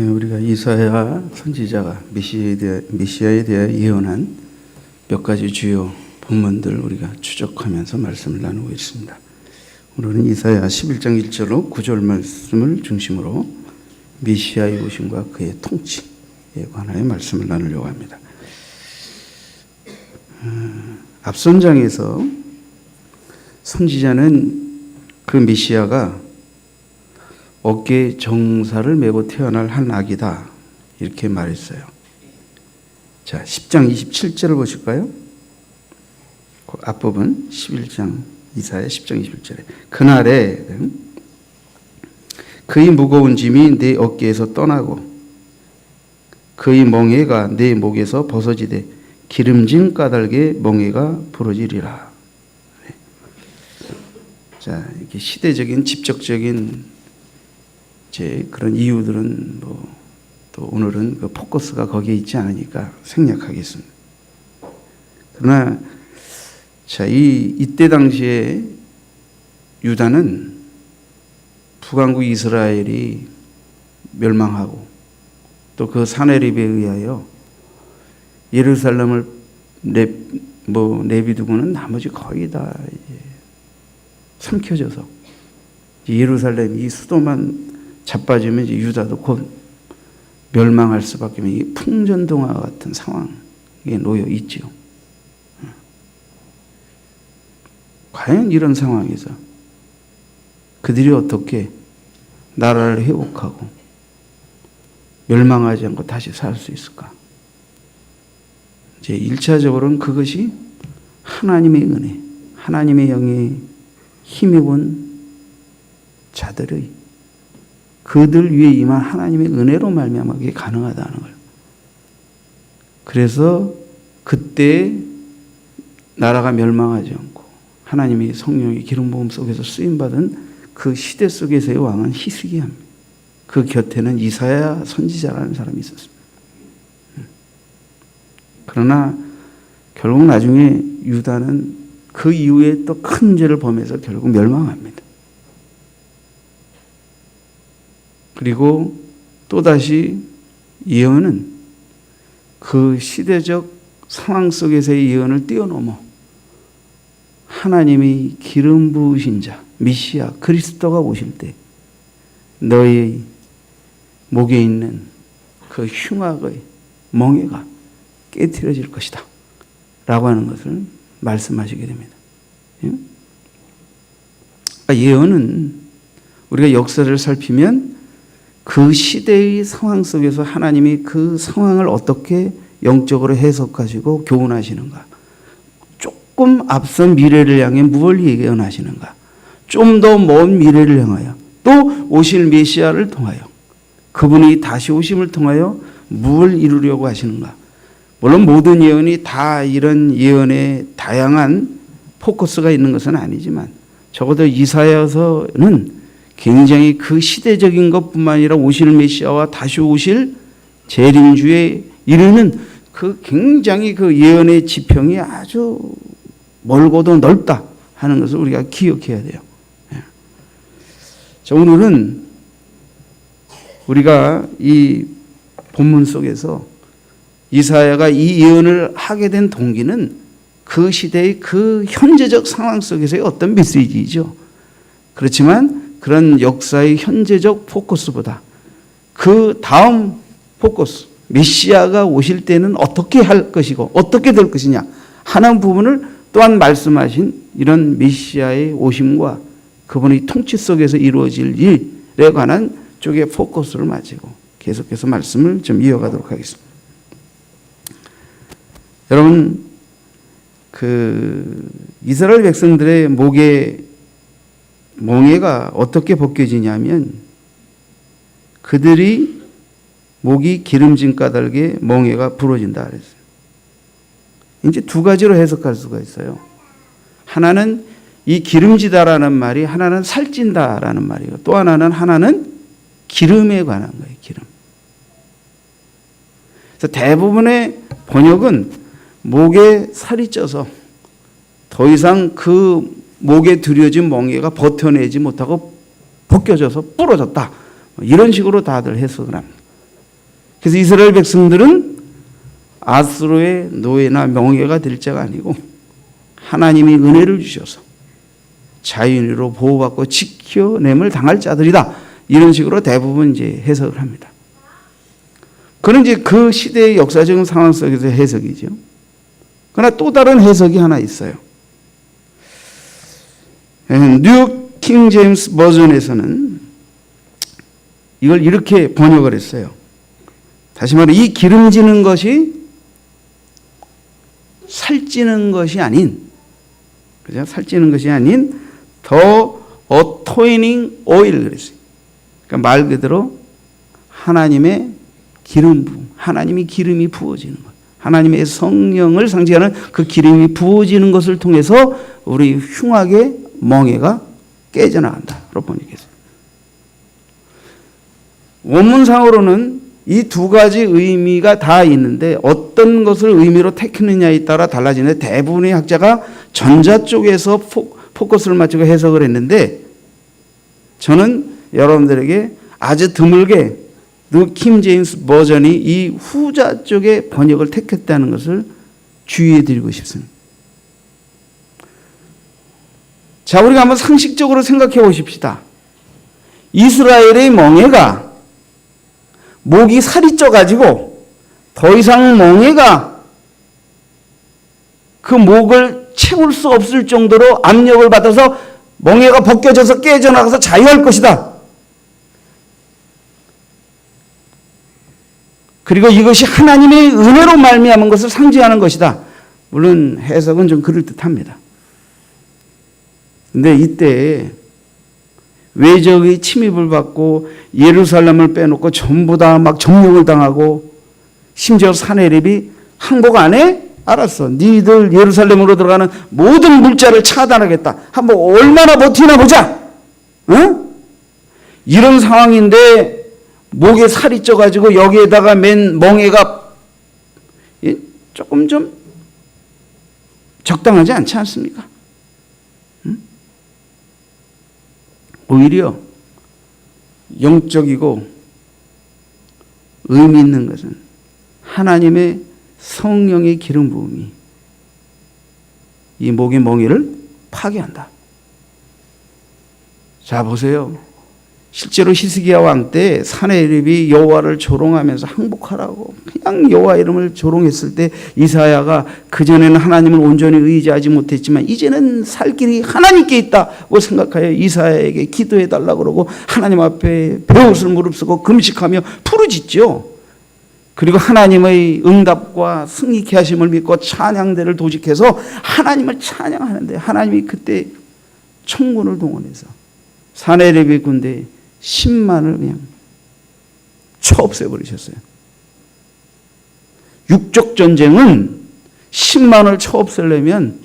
우리가 이사야 선지자가 메시아에 대해 예언한 몇 가지 주요 본문들 우리가 추적하면서 말씀을 나누고 있습니다. 오늘은 이사야 11장 1절로 9절 말씀을 중심으로 메시아의 오심과 그의 통치에 관하여 말씀을 나누려고 합니다. 앞선 장에서 선지자는 그 메시아가 어깨에 정사를 메고 태어날 한 아기다 이렇게 말했어요. 자, 10장 27절을 보실까요? 그 앞부분 11장 이사야 10장 21절에 그날에 그의 무거운 짐이 내 어깨에서 떠나고 그의 멍에가 내 목에서 벗어지되 기름진 까닭에 멍에가 부러지리라. 자, 이렇게 시대적인 직접적인 그런 이유들은 또 오늘은 그 포커스가 거기에 있지 않으니까 생략하겠습니다. 그러나 자, 이때 당시에 유다는 북왕국 이스라엘이 멸망하고 또 그 사내립에 의하여 예루살렘을 내비두고는 나머지 거의 다 삼켜져서 예루살렘 이 수도만 자빠지면 이제 유다도 곧 멸망할 수밖에 없는 이 풍전등화 같은 상황에 놓여 있지요. 과연 이런 상황에서 그들이 어떻게 나라를 회복하고 멸망하지 않고 다시 살 수 있을까? 이제 1차적으로는 그것이 하나님의 은혜, 하나님의 영에 힘입은 자들의 그들 위에 임한 하나님의 은혜로 말미암아 그게 가능하다는 거예요. 그래서 그때 나라가 멸망하지 않고 하나님의 성령의 기름 부음 속에서 쓰임 받은 그 시대 속에서의 왕은 히스기야입니다. 그 곁에는 이사야 선지자라는 사람이 있었습니다. 그러나 결국 나중에 유다는 그 이후에 또 큰 죄를 범해서 결국 멸망합니다. 그리고 또다시 예언은 그 시대적 상황 속에서의 예언을 뛰어넘어 하나님의 기름 부으신 자, 메시아, 그리스도가 오실 때 너의 목에 있는 그 흉악의 멍에가 깨트려질 것이다 라고 하는 것을 말씀하시게 됩니다. 예언은 우리가 역사를 살피면 그 시대의 상황 속에서 하나님이 그 상황을 어떻게 영적으로 해석하시고 교훈하시는가, 조금 앞선 미래를 향해 무엇을 예언하시는가, 좀 더 먼 미래를 향하여 또 오실 메시아를 통하여 그분이 다시 오심을 통하여 무엇을 이루려고 하시는가. 물론 모든 예언이 다 이런 예언에 다양한 포커스가 있는 것은 아니지만 적어도 이사야서는 굉장히 그 시대적인 것뿐만 아니라 오실 메시아와 다시 오실 재림주에 이르는 그 굉장히 그 예언의 지평이 아주 멀고도 넓다 하는 것을 우리가 기억해야 돼요. 자, 오늘은 우리가 이 본문 속에서 이사야가 이 예언을 하게 된 동기는 그 시대의 그 현재적 상황 속에서의 어떤 메시지이죠. 그렇지만 그런 역사의 현재적 포커스보다 그 다음 포커스, 메시아가 오실 때는 어떻게 할 것이고 어떻게 될 것이냐 하는 부분을 또한 말씀하신 이런 메시아의 오심과 그분의 통치 속에서 이루어질 일에 관한 쪽에 포커스를 맞추고 계속해서 말씀을 좀 이어가도록 하겠습니다. 여러분, 그 이스라엘 백성들의 목에 멍에가 어떻게 벗겨지냐면 그들이 목이 기름진 까닭에 멍에가 부러진다 그랬어요. 이제 두 가지로 해석할 수가 있어요. 하나는 이 기름지다라는 말이 하나는 살찐다라는 말이고 또 하나는 기름에 관한 거예요. 기름. 그래서 대부분의 번역은 목에 살이 쪄서 더 이상 그 목에 들여진 멍에가 버텨내지 못하고 벗겨져서 부러졌다. 이런 식으로 다들 해석을 합니다. 그래서 이스라엘 백성들은 아수르의 노예나 명예가 될 자가 아니고 하나님이 은혜를 주셔서 자유인으로 보호받고 지켜냄을 당할 자들이다. 이런 식으로 대부분 이제 해석을 합니다. 그런 이제 그 시대의 역사적인 상황 속에서 해석이죠. 그러나 또 다른 해석이 하나 있어요. 뉴 킹 제임스 버전에서는 이걸 이렇게 번역을 했어요. 다시 말해 이 기름지는 것이 살찌는 것이 아닌, 그죠? 살찌는 것이 아닌 더 어토이닝 오일 그랬어요. 그러니까 말 그대로 하나님의 기름 부음, 하나님이 기름이 부어지는 것, 하나님의 성령을 상징하는 그 기름이 부어지는 것을 통해서 우리 흉악의 멍에가 깨져나간다로 번역했어요. 원문상으로는 이 두 가지 의미가 다 있는데 어떤 것을 의미로 택했느냐에 따라 달라지는데 대부분의 학자가 전자 쪽에서 포커스를 맞추고 해석을 했는데 저는 여러분들에게 아주 드물게 뉴 킹 제임스 버전이 이 후자 쪽의 번역을 택했다는 것을 주의해 드리고 싶습니다. 자, 우리가 한번 상식적으로 생각해 보십시다. 이스라엘의 멍에가 목이 살이 쪄가지고 더 이상 멍에가 그 목을 채울 수 없을 정도로 압력을 받아서 멍에가 벗겨져서 깨져나가서 자유할 것이다. 그리고 이것이 하나님의 은혜로 말미암은 것을 상징하는 것이다. 물론 해석은 좀 그럴듯합니다. 근데 이때 외적의 침입을 받고 예루살렘을 빼놓고 전부 다 막 점령을 당하고 심지어 사내립이 항복 안 해? 알았어. 니들 예루살렘으로 들어가는 모든 물자를 차단하겠다. 한번 얼마나 버티나 보자. 응? 이런 상황인데 목에 살이 쪄가지고 여기에다가 맨 멍에가 조금 좀 적당하지 않지 않습니까? 오히려 영적이고 의미 있는 것은 하나님의 성령의 기름 부음이 이 목의 멍에를 파괴한다. 자, 보세요. 실제로 히스기야 왕 때 사내립이 여호와를 조롱하면서 항복하라고 그냥 여호와 이름을 조롱했을 때 이사야가 그전에는 하나님을 온전히 의지하지 못했지만 이제는 살 길이 하나님께 있다고 생각하여 이사야에게 기도해 달라고 그러고 하나님 앞에 베옷을 무릅쓰고 금식하며 부르짖죠. 그리고 하나님의 응답과 승리케 하심을 믿고 찬양대를 도직해서 하나님을 찬양하는데 하나님이 그때 천군을 동원해서 사내립의 군대 10만을 그냥 쳐 없애버리셨어요. 육적 전쟁은 10만을 쳐 없애려면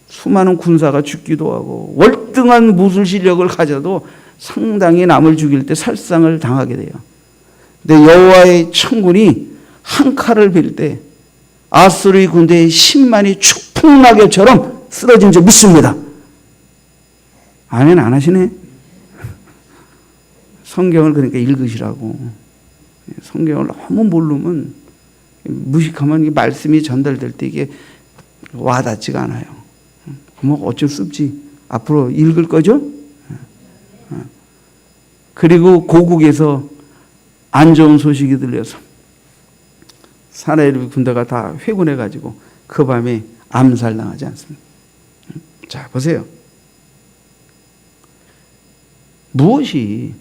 수많은 군사가 죽기도 하고 월등한 무술 실력을 가져도 상당히 남을 죽일 때 살상을 당하게 돼요. 근데 여호와의 천군이 한 칼을 빌 때 아수르의 군대의 10만이 축풍낙엽처럼 쓰러진 줄 믿습니다. 아멘 안 하시네? 성경을 그러니까 읽으시라고. 성경을 너무 모르면 무식하면 이 말씀이 전달될 때 이게 와닿지가 않아요. 뭐 어쩔 수 없지. 앞으로 읽을 거죠? 그리고 고국에서 안 좋은 소식이 들려서 사내립 군대가 다 회군해가지고 그 밤에 암살당하지 않습니까? 자, 보세요. 무엇이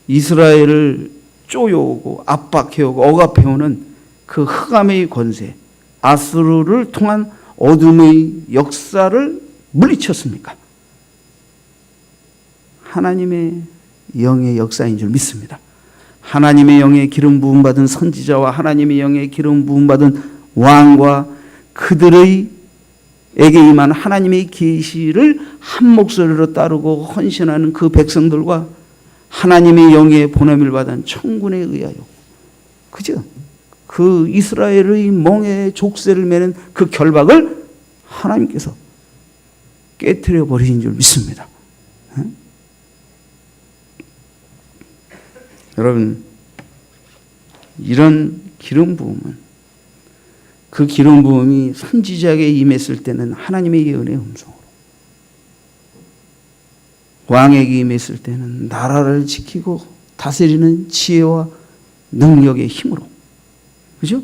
이스라엘을 쪼여오고 압박해오고 억압해오는 그 흑암의 권세, 아수르를 통한 어둠의 역사를 물리쳤습니까? 하나님의 영의 역사인 줄 믿습니다. 하나님의 영의 기름 부음 받은 선지자와 하나님의 영의 기름 부음 받은 왕과 그들의 에게 임한 하나님의 계시를 한 목소리로 따르고 헌신하는 그 백성들과 하나님의 영의 보냄을 받은 천군에 의하여, 그죠? 그 이스라엘의 멍에 족쇄를 매는 그 결박을 하나님께서 깨트려 버리신 줄 믿습니다. 여러분, 이런 기름 부음은 그 기름 부음이 선지자에게 임했을 때는 하나님의 예언의 음성으로, 왕에게 임했을 때는 나라를 지키고 다스리는 지혜와 능력의 힘으로, 그죠?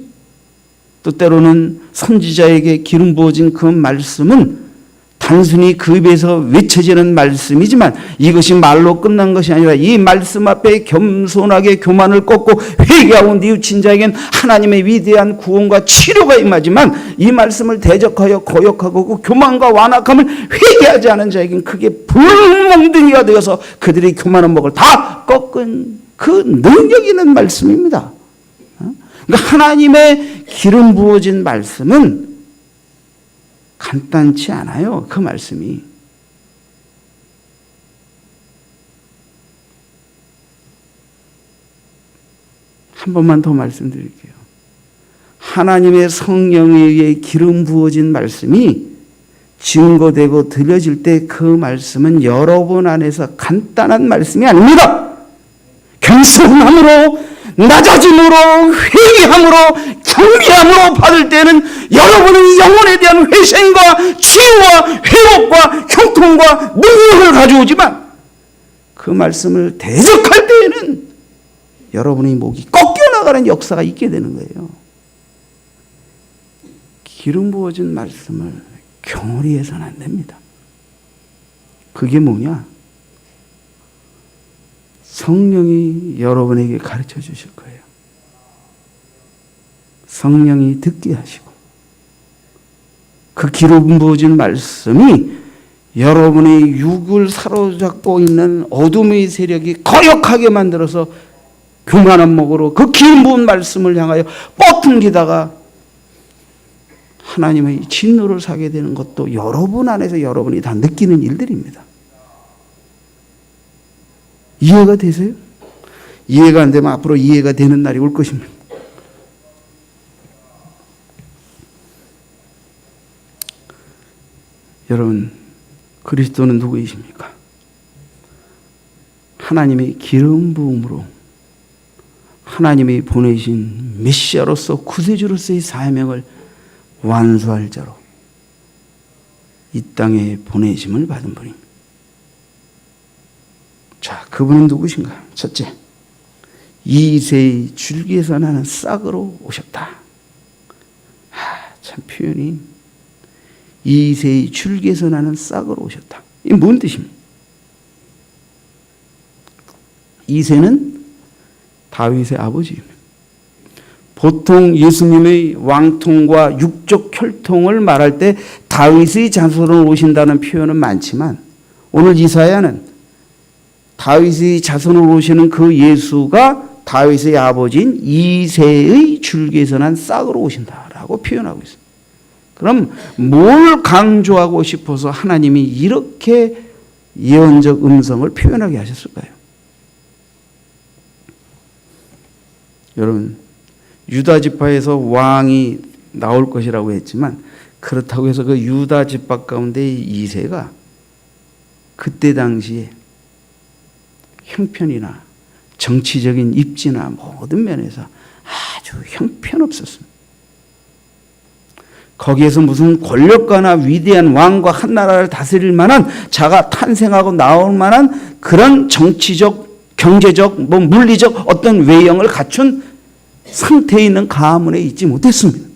또 때로는 선지자에게 기름 부어진 그 말씀은 단순히 그 입에서 외쳐지는 말씀이지만 이것이 말로 끝난 것이 아니라 이 말씀 앞에 겸손하게 교만을 꺾고 회개하고 뉘우친 자에겐 하나님의 위대한 구원과 치료가 임하지만 이 말씀을 대적하여 거역하고 그 교만과 완악함을 회개하지 않은 자에겐 그게 불멍덩이가 되어서 그들이 교만한 목을 다 꺾은 그 능력 있는 말씀입니다. 그러니까 하나님의 기름 부어진 말씀은 간단치 않아요. 그 말씀이. 한 번만 더 말씀드릴게요. 하나님의 성령에 의해 기름 부어진 말씀이 증거되고 들려질 때 그 말씀은 여러분 안에서 간단한 말씀이 아닙니다. 겸손함으로, 낮아짐으로, 회개함으로, 경배함으로 받을 때는 여러분의 영혼에 대한 회생과 치유와 회복과 형통과 능력을 가져오지만 그 말씀을 대적할 때에는 여러분의 목이 꺾여나가는 역사가 있게 되는 거예요. 기름 부어진 말씀을 경홀히 해서는 안 됩니다. 그게 뭐냐? 성령이 여러분에게 가르쳐 주실 거예요. 성령이 듣게 하시고 그 기름 부어진 말씀이 여러분의 육을 사로잡고 있는 어둠의 세력이 거역하게 만들어서 교만한 목으로 그 기름 부은 말씀을 향하여 뻗통기다가 하나님의 진노를 사게 되는 것도 여러분 안에서 여러분이 다 느끼는 일들입니다. 이해가 되세요? 이해가 안 되면 앞으로 이해가 되는 날이 올 것입니다. 여러분, 그리스도는 누구이십니까? 하나님의 기름 부음으로 하나님이 보내신 메시아로서 구세주로서의 사명을 완수할 자로 이 땅에 보내심을 받은 분입니다. 자, 그분은 누구신가? 첫째, 이새의 줄기에서 나는 싹으로 오셨다. 참 표현이 이새의 줄기에서 나는 싹으로 오셨다. 이게 뭔 뜻입니까? 이새는 다윗의 아버지입니다. 보통 예수님의 왕통과 육적 혈통을 말할 때 다윗의 자손으로 오신다는 표현은 많지만 오늘 이사야는 다윗의 자손으로 오시는 그 예수가 다윗의 아버지인 이새의 줄기에서 난 싹으로 오신다라고 표현하고 있습니다. 그럼 뭘 강조하고 싶어서 하나님이 이렇게 예언적 음성을 표현하게 하셨을까요? 여러분, 유다 지파에서 왕이 나올 것이라고 했지만 그렇다고 해서 그 유다 지파 가운데 이새가 그때 당시에 형편이나 정치적인 입지나 모든 면에서 아주 형편없었습니다. 거기에서 무슨 권력가나 위대한 왕과 한 나라를 다스릴 만한 자가 탄생하고 나올 만한 그런 정치적, 경제적, 물리적 어떤 외형을 갖춘 상태에 있는 가문에 있지 못했습니다.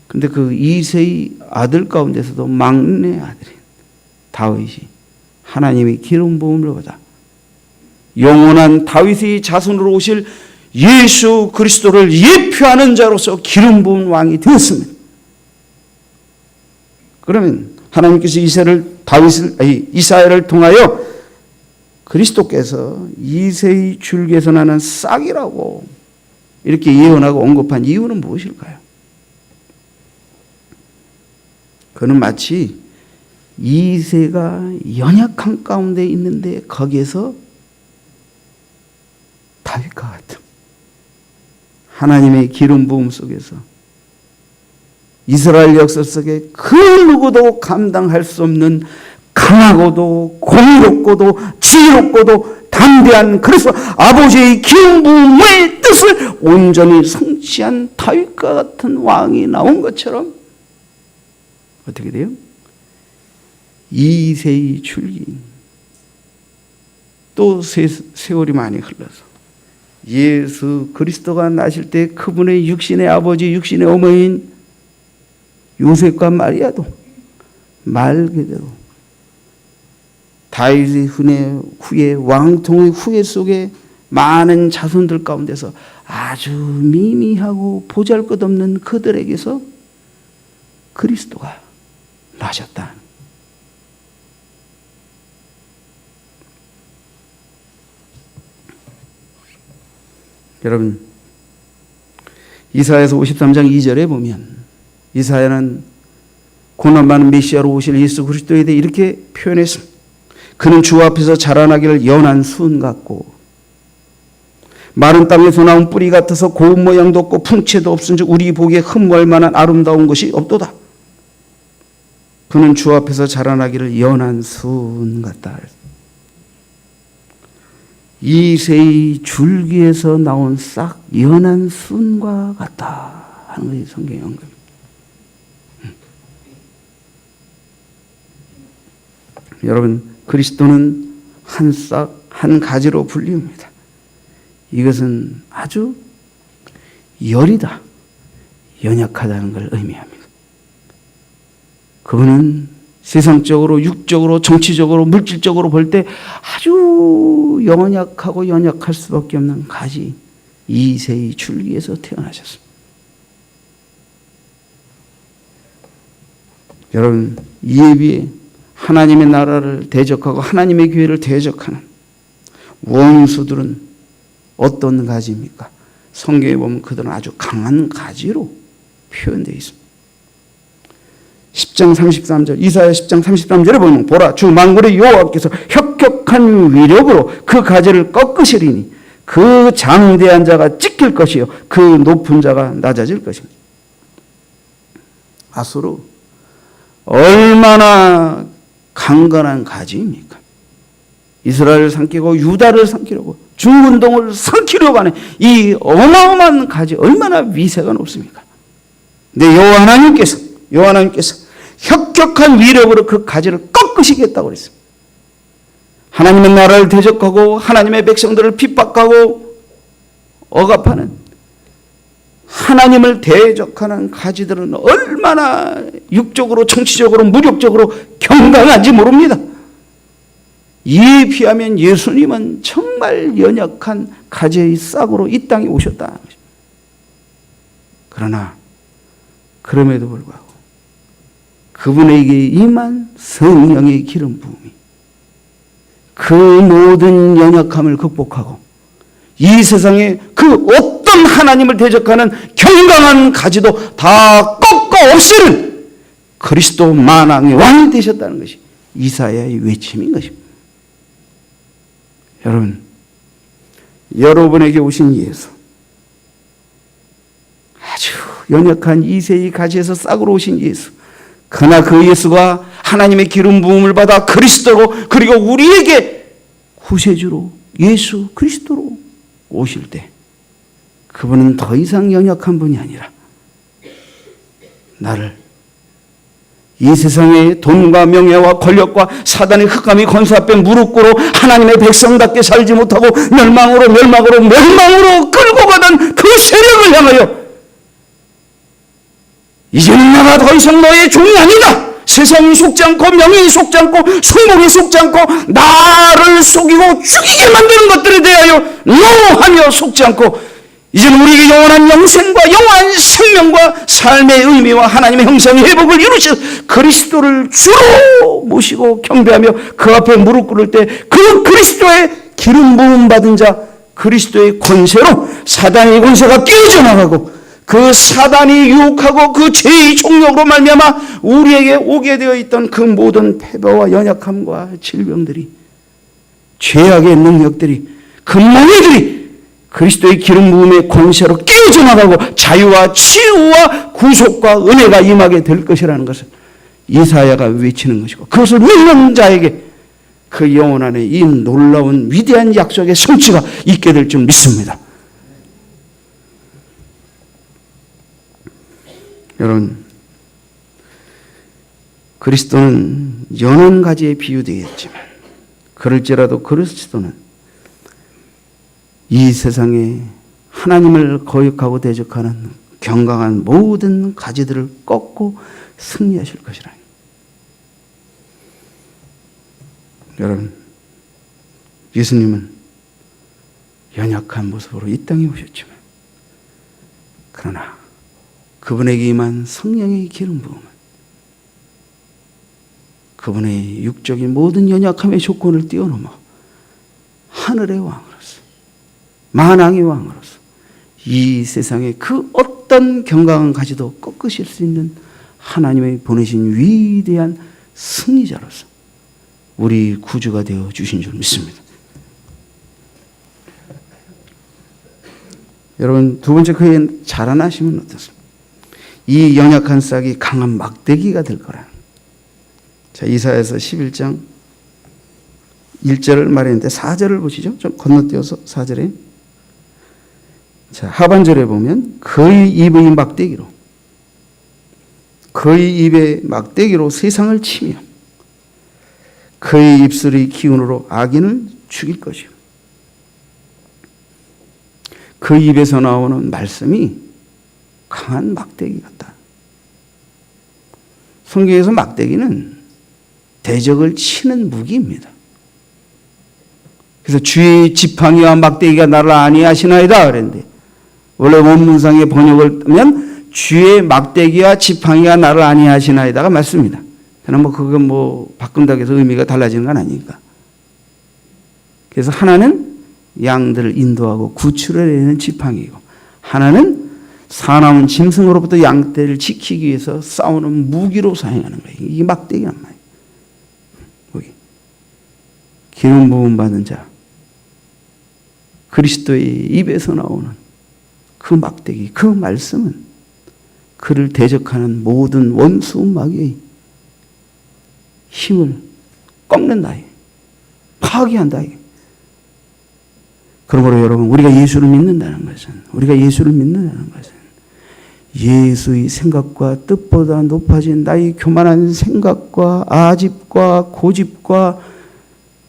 그런데 그 이새의 아들 가운데서도 막내 아들인 다윗이 하나님의 기름 부음을 받아 영원한 다윗의 자손으로 오실 예수 그리스도를 예표하는 자로서 기름 부은 왕이 되었습니다. 그러면 하나님께서 이사야를 통하여 그리스도께서 이새의 줄기에서 나는 싹이라고 이렇게 예언하고 언급한 이유는 무엇일까요? 그는 마치 이새가 연약한 가운데 있는데 거기에서 다윗과 같은 하나님의 기름 부음 속에서 이스라엘 역사 속에 그 누구도 감당할 수 없는 강하고도 공의롭고도 지혜롭고도 담대한, 그래서 아버지의 기름 부음의 뜻을 온전히 성취한 다윗과 같은 왕이 나온 것처럼 어떻게 돼요? 이새의 줄기. 또 세월이 많이 흘러서 예수 그리스도가 나실 때 그분의 육신의 아버지, 육신의 어머니인 요셉과 마리아도 말 그대로 다윗의 후예, 왕통의 후예 속에 많은 자손들 가운데서 아주 미미하고 보잘것없는 그들에게서 그리스도가 나셨다. 여러분, 이사야서 53장 2절에 보면 이사야는 고난받는 메시아로 오실 예수 그리스도에 대해 이렇게 표현했습니다. 그는 주 앞에서 자라나기를 연한 수은 같고 마른 땅에서 나온 뿌리 같아서 고운 모양도 없고 풍채도 없은즉 우리 보기에 흠모할 만한 아름다운 것이 없도다. 그는 주 앞에서 자라나기를 연한 수은 같다. 이새의 줄기에서 나온 싹 연한 순과 같다 하는 것이 성경의 언급입니다. 여러분, 그리스도는 한 싹, 한 가지로 불립니다. 이것은 아주 여리다, 연약하다는 걸 의미합니다. 그분은 세상적으로, 육적으로, 정치적으로, 물질적으로 볼 때 아주 연약하고 연약할 수밖에 없는 가지, 이새의 줄기에서 태어나셨습니다. 여러분, 이에 비해 하나님의 나라를 대적하고 하나님의 교회를 대적하는 원수들은 어떤 가지입니까? 성경에 보면 그들은 아주 강한 가지로 표현되어 있습니다. 10장 33절, 이사야 10장 33절에 보면 보라, 주 만군의 여호와께서 혁혁한 위력으로 그 가지를 꺾으시리니 그 장대한 자가 찢길 것이요 그 높은 자가 낮아질 것입니다. 아수르, 얼마나 강건한 가지입니까? 이스라엘을 삼키고 유다를 삼키려고, 중근동을 삼키려고 하는 이 어마어마한 가지, 얼마나 위세가 높습니까? 근데 여호와 하나님께서 혁혁한 위력으로 그 가지를 꺾으시겠다고 그랬습니다. 하나님의 나라를 대적하고 하나님의 백성들을 핍박하고 억압하는, 하나님을 대적하는 가지들은 얼마나 육적으로, 정치적으로, 무력적으로 경강한지 모릅니다. 이에 비하면 예수님은 정말 연약한 가지의 싹으로 이 땅에 오셨다. 그러나 그럼에도 불구하고 그분에게 임한 성령의 기름 부음이 그 모든 연약함을 극복하고 이 세상에 그 어떤 하나님을 대적하는 경강한 가지도 다 꺾어 없애는 그리스도 만왕의 왕이 되셨다는 것이 이사야의 외침인 것입니다. 여러분, 여러분에게 오신 예수, 아주 연약한 이새의 가지에서 싹으로 오신 예수, 그러나 그 예수가 하나님의 기름 부음을 받아 그리스도로, 그리고 우리에게 구세주로 예수 그리스도로 오실 때 그분은 더 이상 연약한 분이 아니라 나를 이 세상의 돈과 명예와 권력과 사단의 흑암이 권세 앞에 무릎 꿇어 하나님의 백성답게 살지 못하고 멸망으로 끌고 가던 그 세력을 향하여 이제는 내가 더 이상 너의 종이 아니다. 세상이 속지 않고 명예이 속지 않고 성공이 속지 않고 나를 속이고 죽이게 만드는 것들에 대하여 노하며 속지 않고 이제는 우리에게 영원한 영생과 영원한 생명과 삶의 의미와 하나님의 형상의 회복을 이루신 그리스도를 주로 모시고 경배하며 그 앞에 무릎 꿇을 때 그 그리스도의 기름 부음 받은 자, 그리스도의 권세로 사단의 권세가 깨어져 나가고 그 사단이 유혹하고 그 죄의 종력으로 말미암아 우리에게 오게 되어 있던 그 모든 패배와 연약함과 질병들이, 죄악의 능력들이, 그 멍에들이 그리스도의 기름 부음의 권세로 깨어져 나가고 자유와 치유와 구속과 은혜가 임하게 될 것이라는 것을 이사야가 외치는 것이고, 그것을 믿는 자에게 그 영혼 안에 이 놀라운 위대한 약속의 성취가 있게 될 줄 믿습니다. 여러분, 그리스도는 연한 가지에 비유되겠지만 그럴지라도 그리스도는 이 세상에 하나님을 거역하고 대적하는 경강한 모든 가지들을 꺾고 승리하실 것이라. 여러분, 예수님은 연약한 모습으로 이 땅에 오셨지만 그러나 그분에게 임한 성령의 기름 부음은 그분의 육적인 모든 연약함의 조건을 뛰어넘어 하늘의 왕으로서 만왕의 왕으로서 이 세상의 그 어떤 경강한 가지도 꺾으실 수 있는 하나님의 보내신 위대한 승리자로서 우리 구주가 되어 주신 줄 믿습니다. 여러분, 두 번째 그의 자라나심은 어떻습니까? 이 연약한 싹이 강한 막대기가 될 거라. 자, 이사야서 11장 1절을 말했는데 4절을 보시죠. 좀 건너뛰어서 4절에. 자, 하반절에 보면 그의 입의 막대기로, 그의 입의 막대기로 세상을 치며 그의 입술의 기운으로 악인을 죽일 것이요. 그 입에서 나오는 말씀이 강한 막대기 같다. 성경에서 막대기는 대적을 치는 무기입니다. 그래서 주의 지팡이와 막대기가 나를 안위하시나이다 그랬는데, 원래 원문상의 번역을 하면 주의 막대기와 지팡이가 나를 안위하시나이다가 맞습니다. 그러나 그건 바꾼다고 해서 의미가 달라지는 건 아니니까. 그래서 하나는 양들을 인도하고 구출을 내는 지팡이고, 하나는 사나운 짐승으로부터 양떼를 지키기 위해서 싸우는 무기로 사용하는 거예요. 이게 막대기란 말이에요. 여기 기름 부음 받은 자, 그리스도의 입에서 나오는 그 막대기, 그 말씀은 그를 대적하는 모든 원수 마귀의 힘을 꺾는다, 파괴한다. 그러므로 여러분, 우리가 예수를 믿는다는 것은, 예수의 생각과 뜻보다 높아진 나의 교만한 생각과 아집과 고집과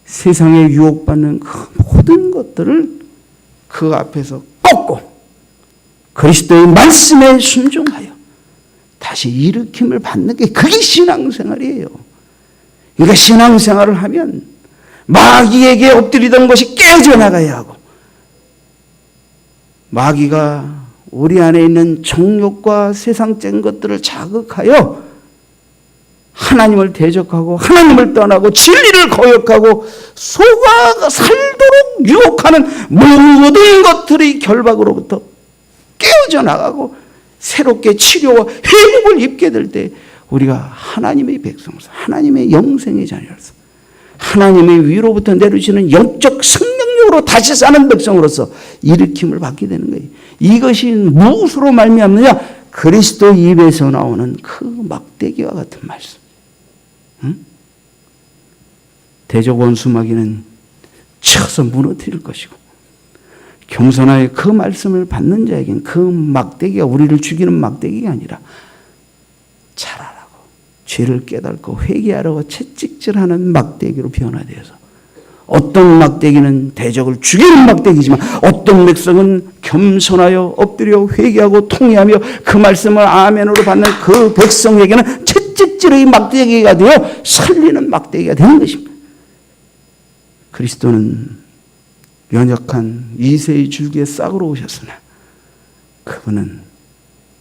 세상에 유혹받는 그 모든 것들을 그 앞에서 꺾고 그리스도의 말씀에 순종하여 다시 일으킴을 받는 게 그게 신앙생활이에요. 그러니까 신앙생활을 하면 마귀에게 엎드리던 것이 깨져 나가야 하고, 마귀가 우리 안에 있는 정욕과 세상적인 것들을 자극하여 하나님을 대적하고 하나님을 떠나고 진리를 거역하고 속아 살도록 유혹하는 모든 것들이 결박으로부터 깨어져 나가고 새롭게 치료와 회복을 입게 될 때 우리가 하나님의 백성으로서, 하나님의 영생의 자녀로서, 하나님의 위로부터 내려주시는 영적 생명력으로 다시 사는 백성으로서 일으킴을 받게 되는 거예요. 이것이 무엇으로 말미암느냐? 그리스도 입에서 나오는 그 막대기와 같은 말씀. 대적 원수 마귀는 쳐서 무너뜨릴 것이고, 겸손하여 그 말씀을 받는 자에게는 그 막대기가 우리를 죽이는 막대기가 아니라 자라라고, 죄를 깨닫고 회개하라고 채찍질하는 막대기로 변화되어서, 어떤 막대기는 대적을 죽이는 막대기지만 어떤 백성은 겸손하여 엎드려 회개하고 통회하며 그 말씀을 아멘으로 받는 그 백성에게는 채찍질의 막대기가 되어 살리는 막대기가 되는 것입니다. 그리스도는 연약한 이새의 줄기에 싹으로 오셨으나 그분은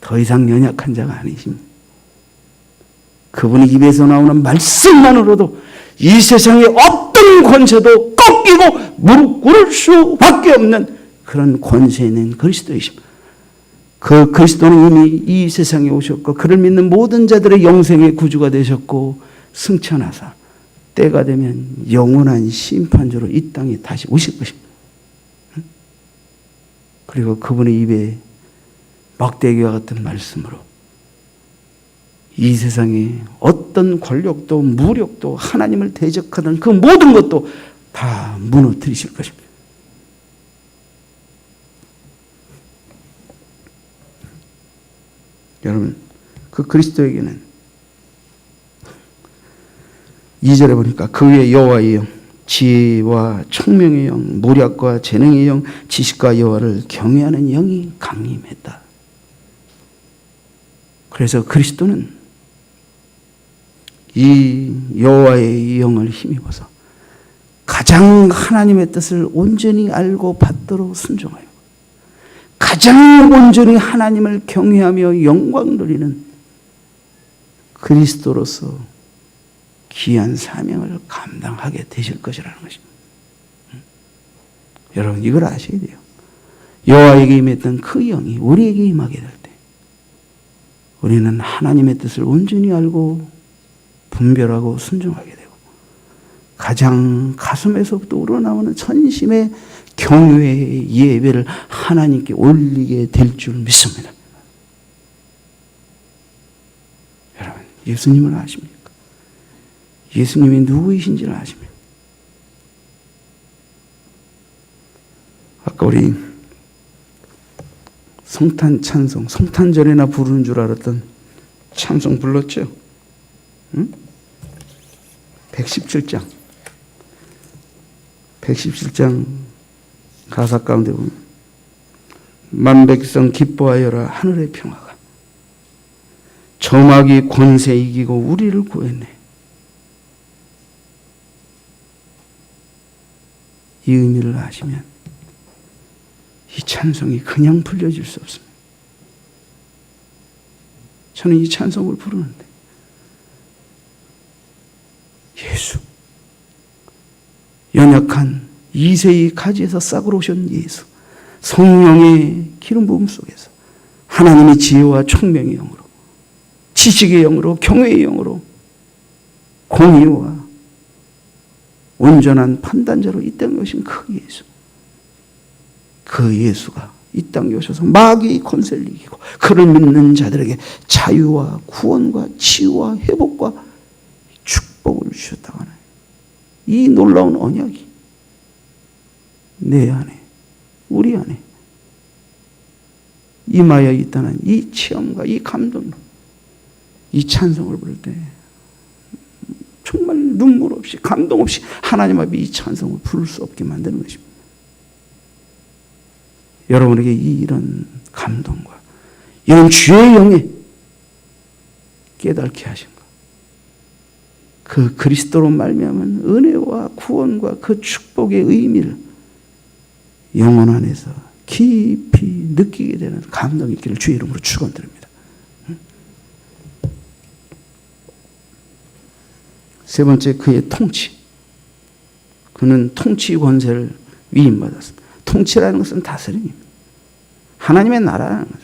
더 이상 연약한 자가 아니십니다. 그분의 입에서 나오는 말씀만으로도 이 세상의 어떤 권세도 꺾이고 무릎 꿇을 수밖에 없는 그런 권세 있는 그리스도이십니다. 그 그리스도는 이미 이 세상에 오셨고 그를 믿는 모든 자들의 영생의 구주가 되셨고 승천하사 때가 되면 영원한 심판주로 이 땅에 다시 오실 것입니다. 그리고 그분의 입에 막대기와 같은 말씀으로 이 세상에 어떤 권력도 무력도 하나님을 대적하는 그 모든 것도 다 무너뜨리실 것입니다. 여러분, 그 그리스도에게는 2절에 보니까 그 위에 여호와의 영, 지혜와 총명의 영, 모략과 재능의 영, 지식과 여호와를 경외하는 영이 강림했다. 그래서 그리스도는 이 여호와의 영을 힘입어서 가장 하나님의 뜻을 온전히 알고 받도록 순종하여 가장 온전히 하나님을 경외하며 영광 돌리는 그리스도로서 귀한 사명을 감당하게 되실 것이라는 것입니다. 여러분, 이걸 아셔야 돼요. 여호와에게 임했던 그 영이 우리에게 임하게 될 때 우리는 하나님의 뜻을 온전히 알고 분별하고 순종하게 되고 가장 가슴에서부터 우러나오는 전심의 경외의 예배를 하나님께 올리게 될 줄 믿습니다. 여러분, 예수님을 아십니까? 예수님이 누구이신지를 아십니까? 아까 우리 성탄 찬송, 성탄절에나 부르는 줄 알았던 찬송 불렀죠? 응? 117장. 117장 가사 가운데 보면 만백성 기뻐하여라 하늘의 평화가 저마귀 권세 이기고 우리를 구했네. 이 의미를 아시면 이 찬송이 그냥 불려질 수 없습니다. 저는 이 찬송을 부르는데 예수, 연약한 이새의 가지에서 싹으로 오신 예수, 성령의 기름 부음 속에서 하나님의 지혜와 총명의 영으로, 지식의 영으로, 경외의 영으로, 공의와 온전한 판단자로 이 땅에 오신 그 예수, 그 예수가 이 땅에 오셔서 마귀의 권세를 이기고 그를 믿는 자들에게 자유와 구원과 치유와 회복과 축복을 주셨다고 하나요. 이 놀라운 언약이 내 안에, 우리 안에 임하여 있다는 이 체험과 이 감동, 이 찬송을 부를 때 정말 눈물 없이 감동 없이 하나님 앞에 이 찬송을 부를 수 없게 만드는 것입니다. 여러분에게 이런 감동과 이런 주의 영에 깨닫게 하신 것, 그 그리스도로 말미암은 은혜와 구원과 그 축복의 의미를 영혼 안에서 깊이 느끼게 되는 감동이 있기를 주의 이름으로 축원드립니다. 세 번째, 그의 통치. 그는 통치 권세를 위임받았습니다. 통치라는 것은 다스림입니다. 하나님의 나라라는 것은,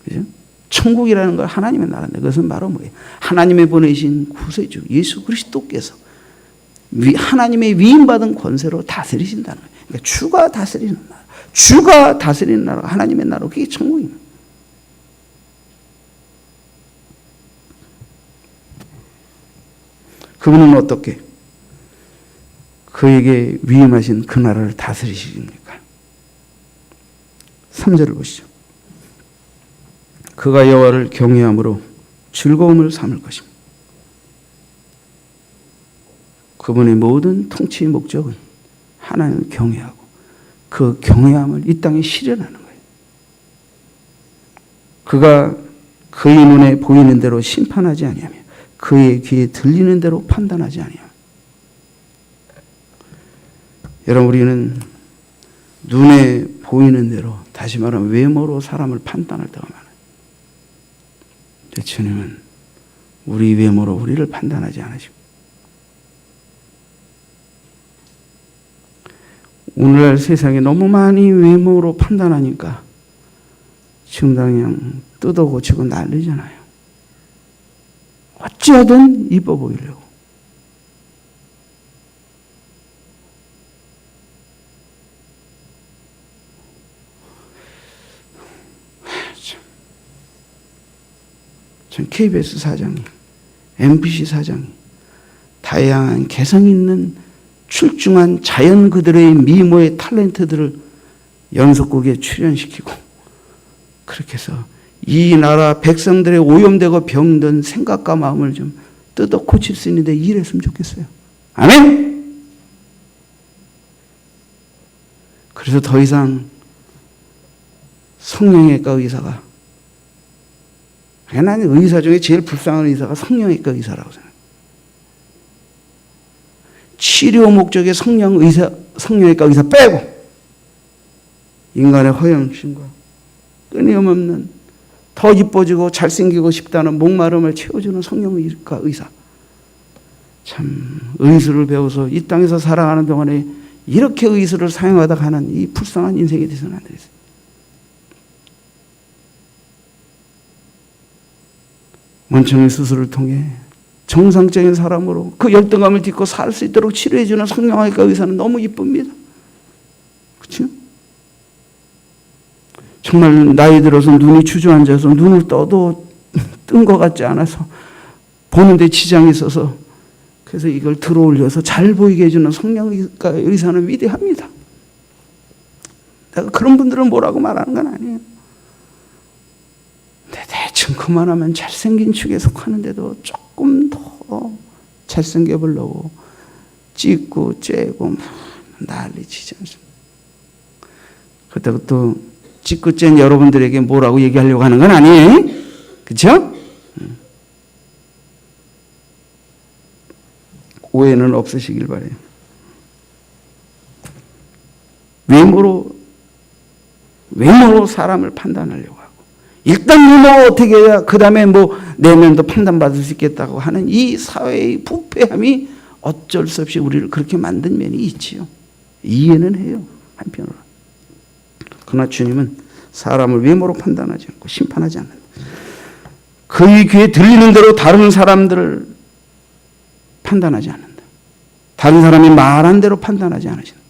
그죠? 천국이라는 걸 하나님의 나라인데 그것은 바로 뭐예요? 하나님의 보내신 구세주 예수 그리스도께서 하나님의 위임받은 권세로 다스리신다는 거예요. 그러니까 주가 다스리는 나라, 주가 다스리는 나라가 하나님의 나라, 그게 천국입니다. 그분은 어떻게 그에게 위임하신 그 나라를 다스리십니까? 3절을 보시죠. 그가 여호와를 경외함으로 즐거움을 삼을 것입니다. 그분의 모든 통치의 목적은 하나님을 경외하고 그 경외함을 이 땅에 실현하는 거예요. 그가 그의 눈에 보이는 대로 심판하지 아니하며 그의 귀에 들리는 대로 판단하지 아니하며. 여러분, 우리는 눈에 보이는 대로, 다시 말하면 외모로 사람을 판단할 때가 많아요. 주님은 우리 외모로 우리를 판단하지 않으시고, 오늘날 세상에 너무 많이 외모로 판단하니까 지금 그냥 뜯어 고치고 난리잖아요. 어찌하든 이뻐 보이려고. 전 KBS 사장이, MBC 사장이 다양한 개성 있는 출중한 자연 그들의 미모의 탤런트들을 연속극에 출연시키고 그렇게 해서 이 나라 백성들의 오염되고 병든 생각과 마음을 좀 뜯어 고칠 수 있는데 일했으면 좋겠어요. 아멘! 그래서 더 이상 성형외과 의사가, 나는 의사 중에 제일 불쌍한 의사가 성형외과 의사라고 생각해요. 치료 목적의 성형외과 의사 빼고 인간의 허영심과 끊임없는 더 이뻐지고 잘생기고 싶다는 목마름을 채워주는 성형외과 의사. 참 의술을 배워서 이 땅에서 살아가는 동안에 이렇게 의술을 사용하다 가는 이 불쌍한 인생이 되서는 안 되겠어요. 원청의 수술을 통해 정상적인 사람으로 그 열등감을 딛고 살 수 있도록 치료해주는 성형외과 의사는 너무 이쁩니다. 그렇죠? 정말 나이 들어서 눈이 주저앉아서 눈을 떠도 뜬 것 같지 않아서 보는데 지장이 있어서 그래서 이걸 들어 올려서 잘 보이게 해주는 성형외과 의사는 위대합니다. 내가 그런 분들은 뭐라고 말하는 건 아니에요. 대충 그만하면 잘생긴 축에 속하는데도 조금 더 잘생겨 보려고 찍고 째고 난리 치지 않습니다. 그렇다고 또 찍고 짠 여러분들에게 뭐라고 얘기하려고 하는 건 아니에요. 그렇죠? 오해는 없으시길 바라요. 외모로 사람을 판단하려고 하고 일단 외모가 어떻게 해야 그 다음에 뭐 내면도 판단받을 수 있겠다고 하는 이 사회의 부패함이 어쩔 수 없이 우리를 그렇게 만든 면이 있지요. 이해는 해요. 한편으로. 그러나 주님은 사람을 외모로 판단하지 않고 심판하지 않는다. 그의 귀에 들리는 대로 다른 사람들을 판단하지 않는다. 다른 사람이 말한 대로 판단하지 않으신다.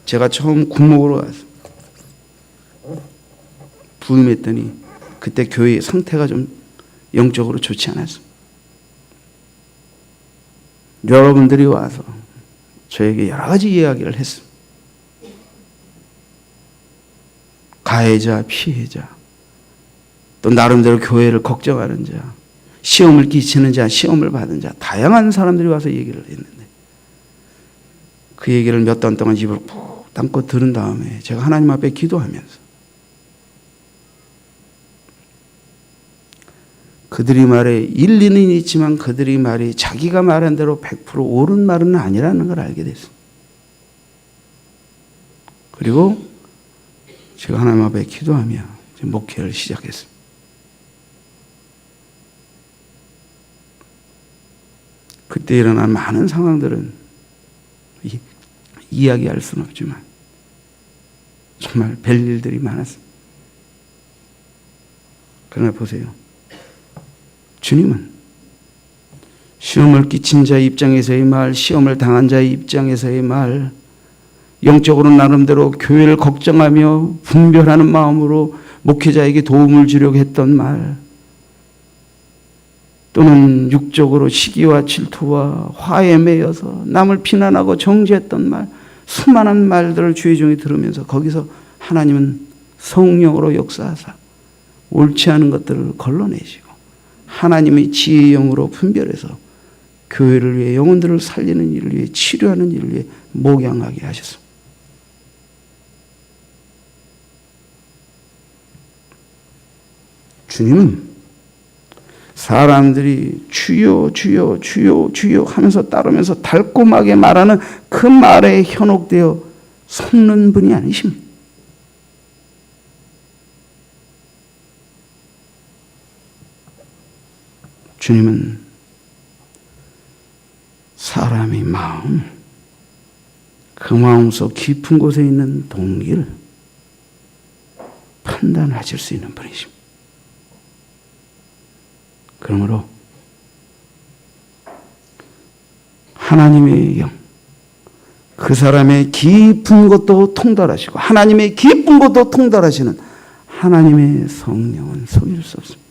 제가 처음 군목으로 와서 부임했더니 그때 교회의 상태가 좀 영적으로 좋지 않았습니다. 여러분들이 와서 저에게 여러 가지 이야기를 했습니다. 가해자, 피해자, 또 나름대로 교회를 걱정하는 자, 시험을 끼치는 자, 시험을 받은 자, 다양한 사람들이 와서 얘기를 했는데 그 얘기를 몇 달 동안 입을 푹 담고 들은 다음에 제가 하나님 앞에 기도하면서 그들이 말에 일리는 있지만 그들이 말이 자기가 말한 대로 100% 옳은 말은 아니라는 걸 알게 됐습니다. 그리고 제가 하나님 앞에 기도하며 목회를 시작했습니다. 그때 일어난 많은 상황들은 이야기할 수는 없지만 정말 별일들이 많았습니다. 그러나 보세요. 주님은 시험을 끼친 자의 입장에서의 말, 시험을 당한 자의 입장에서의 말, 영적으로 나름대로 교회를 걱정하며 분별하는 마음으로 목회자에게 도움을 주려고 했던 말, 또는 육적으로 시기와 질투와 화에 매여서 남을 비난하고 정죄했던 말, 수많은 말들을 주의 종이 들으면서 거기서 하나님은 성령으로 역사하사 옳지 않은 것들을 걸러내시고 하나님의 지혜의 영으로 분별해서 교회를 위해 영혼들을 살리는 일을 위해 치료하는 일을 위해 목양하게 하셨습니다. 주님은 사람들이 주여 주여 주여 주여 하면서 따르면서 달콤하게 말하는 그 말에 현혹되어 속는 분이 아니십니다. 주님은 사람의 마음, 그 마음속 깊은 곳에 있는 동기를 판단하실 수 있는 분이십니다. 그러므로 하나님의 영, 그 사람의 깊은 것도 통달하시고 하나님의 깊은 것도 통달하시는 하나님의 성령은 속일 수 없습니다.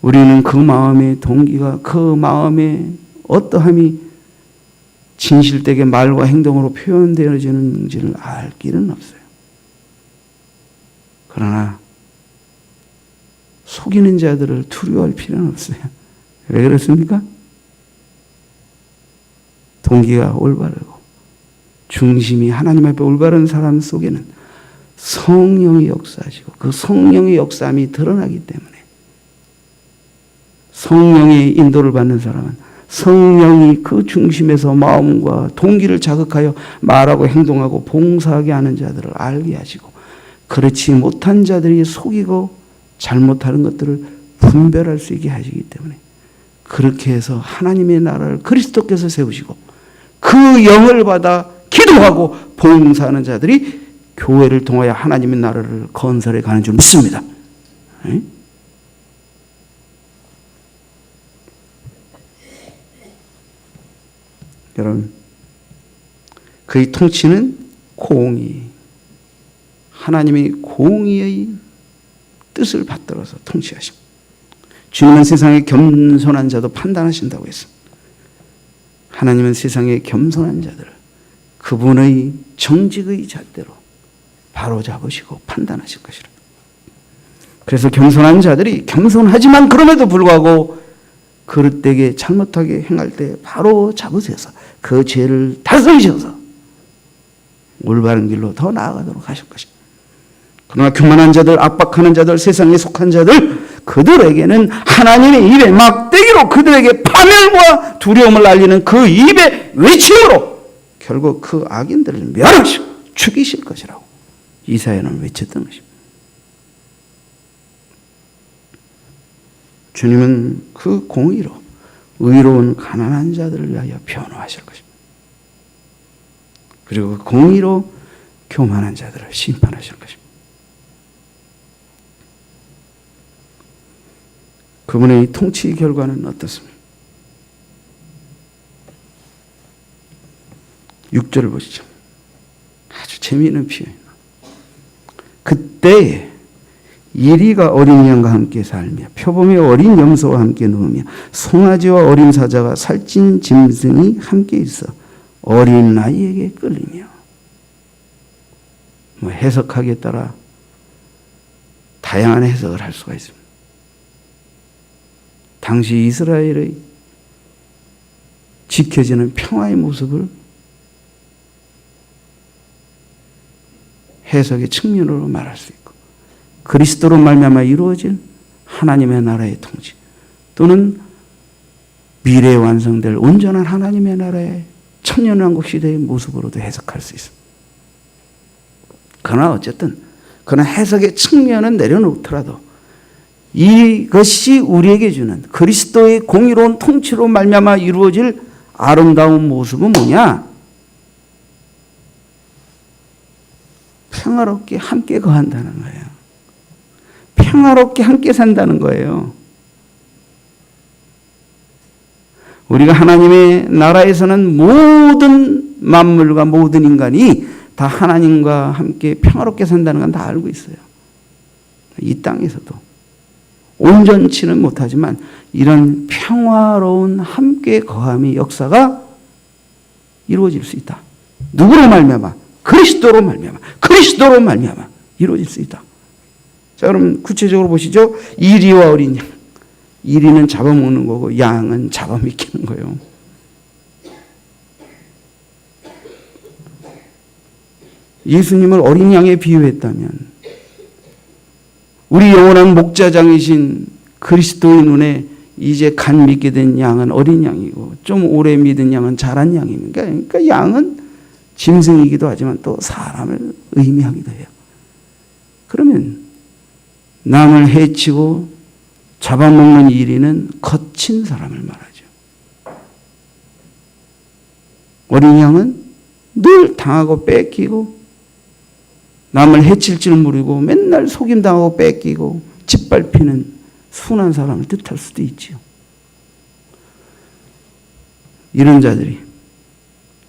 우리는 그 마음의 동기가, 그 마음의 어떠함이 진실되게 말과 행동으로 표현되어지는지를 알 길은 없어요. 그러나 속이는 자들을 두려워할 필요는 없어요. 왜 그렇습니까? 동기가 올바르고 중심이 하나님 앞에 올바른 사람 속에는 성령이 역사하시고 그 성령의 역사함이 드러나기 때문에 성령의 인도를 받는 사람은 성령이 그 중심에서 마음과 동기를 자극하여 말하고 행동하고 봉사하게 하는 자들을 알게 하시고 그렇지 못한 자들이 속이고 잘못하는 것들을 분별할 수 있게 하시기 때문에 그렇게 해서 하나님의 나라를 그리스도께서 세우시고 그 영을 받아 기도하고 봉사하는 자들이 교회를 통하여 하나님의 나라를 건설해 가는 줄 믿습니다. 네? 여러분, 그의 통치는 공의, 하나님의 공의의 뜻을 받들어서 통치하시고 주님은 세상의 겸손한 자도 판단하신다고 했습니다. 하나님은 세상의 겸손한 자들을 그분의 정직의 잣대로 바로잡으시고 판단하실 것이라. 그래서 겸손한 자들이 겸손하지만 그럼에도 불구하고 그릇되게 잘못하게 행할 때 바로 잡으셔서 그 죄를 다스리셔서 올바른 길로 더 나아가도록 하실 것입니다. 그러나 교만한 자들, 압박하는 자들, 세상에 속한 자들, 그들에게는 하나님의 입에 막대기로 그들에게 파멸과 두려움을 알리는 그 입의 외침으로 결국 그 악인들을 멸하시고 죽이실 것이라고 이사야는 외쳤던 것입니다. 주님은 그 공의로 의로운 가난한 자들을 위하여 변호하실 것입니다. 그리고 그 공의로 교만한 자들을 심판하실 것입니다. 그분의 통치 결과는 어떻습니까? 6절을 보시죠. 아주 재미있는 표현입니다. 그때 이리가 어린 양과 함께 살며 표범이 어린 염소와 함께 누우며 송아지와 어린 사자가 살찐 짐승이 함께 있어 어린 아이에게 끌리며. 해석하기에 따라 다양한 해석을 할 수가 있습니다. 당시 이스라엘의 지켜지는 평화의 모습을 해석의 측면으로 말할 수 있고 그리스도로 말미암아 이루어진 하나님의 나라의 통치 또는 미래에 완성될 온전한 하나님의 나라의 천년왕국 시대의 모습으로도 해석할 수 있습니다. 그러나 어쨌든 그러나 해석의 측면은 내려놓더라도 이것이 우리에게 주는 그리스도의 공의로운 통치로 말미암아 이루어질 아름다운 모습은 뭐냐? 평화롭게 함께 거한다는 거예요. 평화롭게 함께 산다는 거예요. 우리가 하나님의 나라에서는 모든 만물과 모든 인간이 다 하나님과 함께 평화롭게 산다는 건 다 알고 있어요. 이 땅에서도 온전치는 못하지만 이런 평화로운 함께 거함의 역사가 이루어질 수 있다. 누구로 말미암아? 그리스도로 말미암아. 그리스도로 말미암아 이루어질 수 있다. 자, 그럼 구체적으로 보시죠. 이리와 어린 양. 이리는 잡아먹는 거고 양은 잡아먹히는 거예요. 예수님을 어린 양에 비유했다면 우리 영원한 목자장이신 그리스도의 눈에 이제 간 믿게 된 양은 어린 양이고 좀 오래 믿은 양은 자란 양입니다. 그러니까 양은 짐승이기도 하지만 또 사람을 의미하기도 해요. 그러면 남을 해치고 잡아먹는 이리는 거친 사람을 말하죠. 어린 양은 늘 당하고 뺏기고 남을 해칠 줄 모르고 맨날 속임당하고 뺏기고 짓밟히는 순한 사람을 뜻할 수도 있지요. 이런 자들이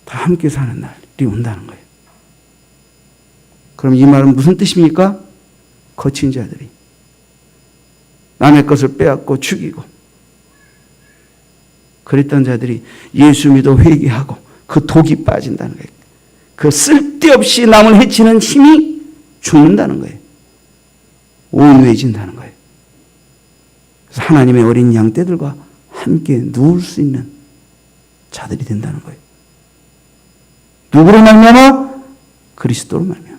다 함께 사는 날이 온다는 거예요. 그럼 이 말은 무슨 뜻입니까? 거친 자들이 남의 것을 빼앗고 죽이고 그랬던 자들이 예수 믿어 회개하고 그 독이 빠진다는 거예요. 그 쓸데없이 남을 해치는 힘이 죽는다는 거예요. 온유해진다는 거예요. 그래서 하나님의 어린 양떼들과 함께 누울 수 있는 자들이 된다는 거예요. 누구로 말미암아? 그리스도로 말미암아.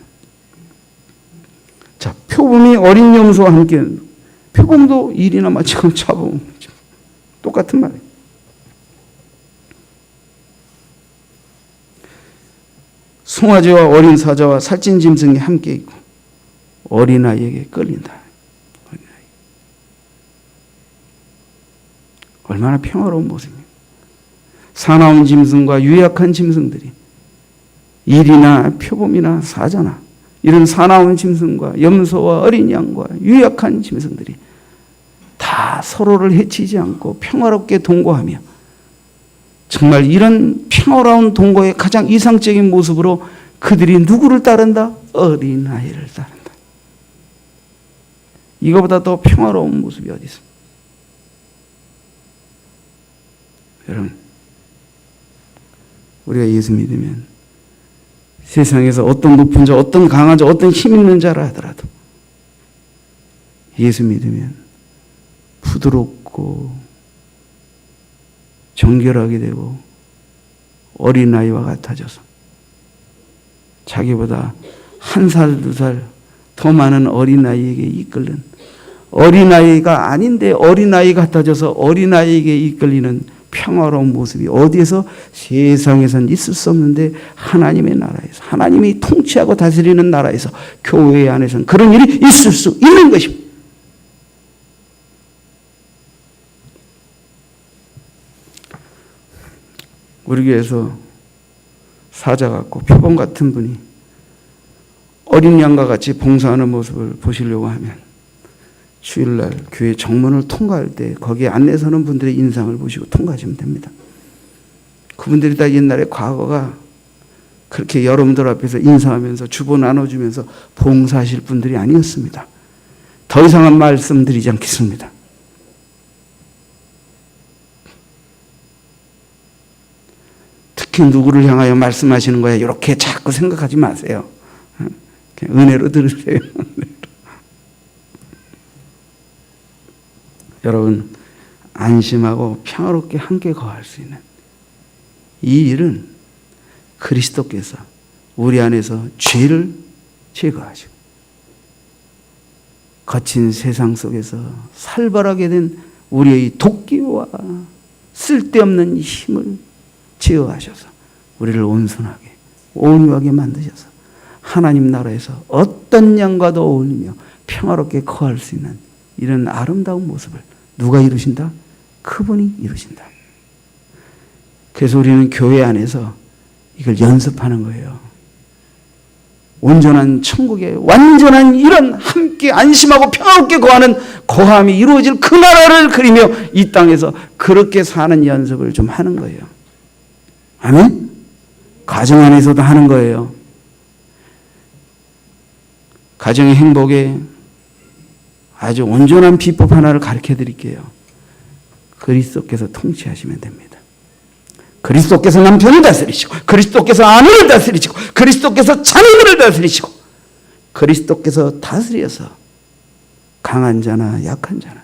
자, 표범이 어린 염소와 함께, 표범도 일이나 마치고 잡아먹는 똑같은 말이에요. 송아지와 어린 사자와 살찐 짐승이 함께 있고 어린아이에게 끌린다. 어린아이. 얼마나 평화로운 모습입니까? 사나운 짐승과 유약한 짐승들이 일이나 표범이나 사자나 이런 사나운 짐승과 염소와 어린 양과 유약한 짐승들이 다 서로를 해치지 않고 평화롭게 동거하며 정말 이런 평화로운 동거의 가장 이상적인 모습으로 그들이 누구를 따른다? 어린아이를 따른다. 이거보다 더 평화로운 모습이 어디 있습니까? 여러분, 우리가 예수 믿으면 세상에서 어떤 높은 자, 어떤 강한 자, 어떤 힘 있는 자라 하더라도 예수 믿으면 부드럽고 정결하게 되고 어린아이와 같아져서 자기보다 1살, 2살 더 많은 어린아이에게 이끌는 어린아이가 아닌데 어린아이 같아져서 어린아이에게 이끌리는 평화로운 모습이 어디에서? 세상에선 있을 수 없는데 하나님의 나라에서, 하나님이 통치하고 다스리는 나라에서 교회 안에서는 그런 일이 있을 수 있는 것입니다. 우리 교회에서 사자 같고 표범 같은 분이 어린 양과 같이 봉사하는 모습을 보시려고 하면 주일날 교회 정문을 통과할 때 거기에 안내 서는 분들의 인상을 보시고 통과하시면 됩니다. 그분들이 다 옛날에 과거가 그렇게 여러분들 앞에서 인사하면서 주보 나눠주면서 봉사하실 분들이 아니었습니다. 더 이상은 말씀드리지 않겠습니다. 특히 누구를 향하여 말씀하시는 거야 이렇게 자꾸 생각하지 마세요. 그냥 은혜로 들으세요. 여러분, 안심하고 평화롭게 함께 거할 수 있는 이 일은 그리스도께서 우리 안에서 죄를 제거하시고 거친 세상 속에서 살벌하게 된 우리의 도끼와 쓸데없는 힘을 제어하셔서 우리를 온순하게 온유하게 만드셔서 하나님 나라에서 어떤 양과도 어울리며 평화롭게 거할 수 있는 이런 아름다운 모습을 누가 이루신다? 그분이 이루신다. 그래서 우리는 교회 안에서 이걸 연습하는 거예요. 온전한 천국의 완전한 이런 함께 안심하고 평화롭게 거하는 거함이 이루어질 그 나라를 그리며 이 땅에서 그렇게 사는 연습을 좀 하는 거예요. 아멘? 가정 안에서도 하는 거예요. 가정의 행복에 아주 온전한 비법 하나를 가르쳐 드릴게요. 그리스도께서 통치하시면 됩니다. 그리스도께서 남편을 다스리시고 그리스도께서 아내를 다스리시고 그리스도께서 자녀들을 다스리시고 그리스도께서 다스려서 강한 자나 약한 자나